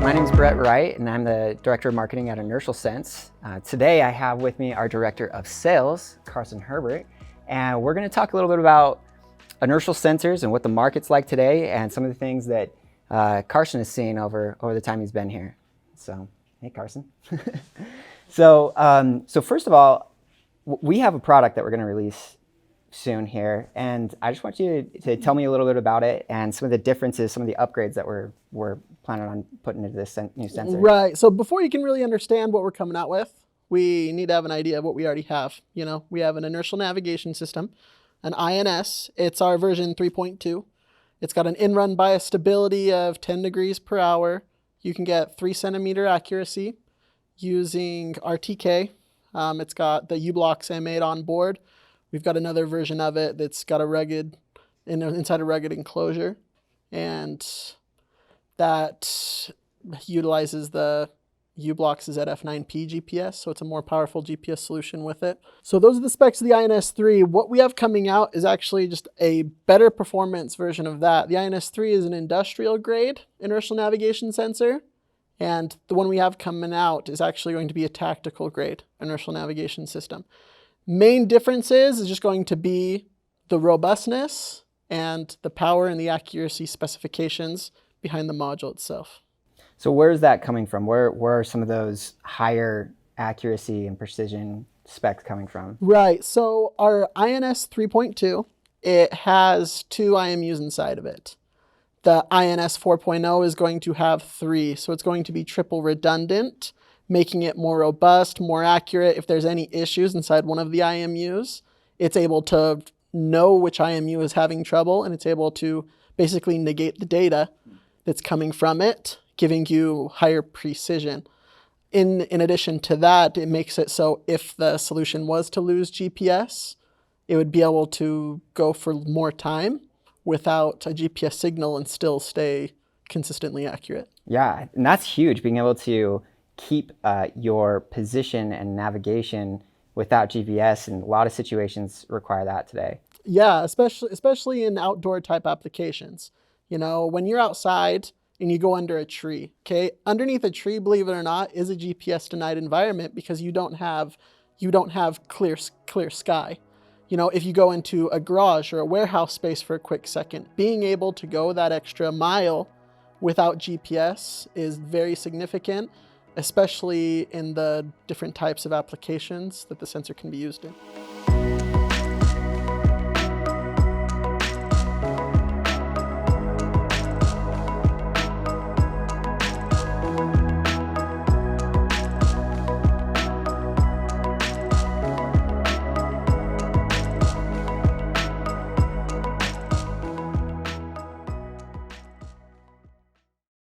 My name is Brett Wright, and I'm the Director of Marketing at Inertial Sense. Today I have with me our Director of Sales, Carson Herbert, and we're going to talk a little bit about inertial sensors and what the market's like today and some of the things that Carson has seen over the time he's been here. So, hey Carson. So first of all, we have a product that we're going to release soon here, and I just want you to tell me a little bit about it and some of the differences, some of the upgrades that we're planning on putting into this new sensor. Right. So before you can really understand what we're coming out with, we need to have an idea of what we already have. You know, we have an inertial navigation system, an INS. It's our version 3.2. It's got an in-run bias stability of 10 degrees per hour. You can get 3 centimeter accuracy using RTK. It's got the U-blocks I made on board. We've got another version of it that's got a rugged, inside a rugged enclosure, and that utilizes the U-blocks ZF9P GPS, so it's a more powerful GPS solution with it. So those are the specs of the INS3. What we have coming out is actually just a better performance version of that. The INS3 is an industrial grade inertial navigation sensor, and the one we have coming out is actually going to be a tactical grade inertial navigation system. Main differences is just going to be the robustness and the power and the accuracy specifications behind the module itself. So where is that coming from? Where are some of those higher accuracy and precision specs coming from? Right, so our INS 3.2, it has 2 IMUs inside of it. The INS 4.0 is going to have 3, so it's going to be triple redundant, making it more robust, more accurate. If there's any issues inside one of the IMUs, it's able to know which IMU is having trouble, and it's able to basically negate the data that's coming from it, giving you higher precision. In addition to that, it makes it so if the solution was to lose GPS, it would be able to go for more time without a GPS signal and still stay consistently accurate. Yeah, and that's huge, being able to keep your position and navigation without GPS, and a lot of situations require that today. Yeah, especially in outdoor type applications. You know, when you're outside and you go under a tree, okay? Underneath a tree, believe it or not, is a GPS denied environment because you don't have clear sky. You know, if you go into a garage or a warehouse space for a quick second, being able to go that extra mile without GPS is very significant, especially in the different types of applications that the sensor can be used in.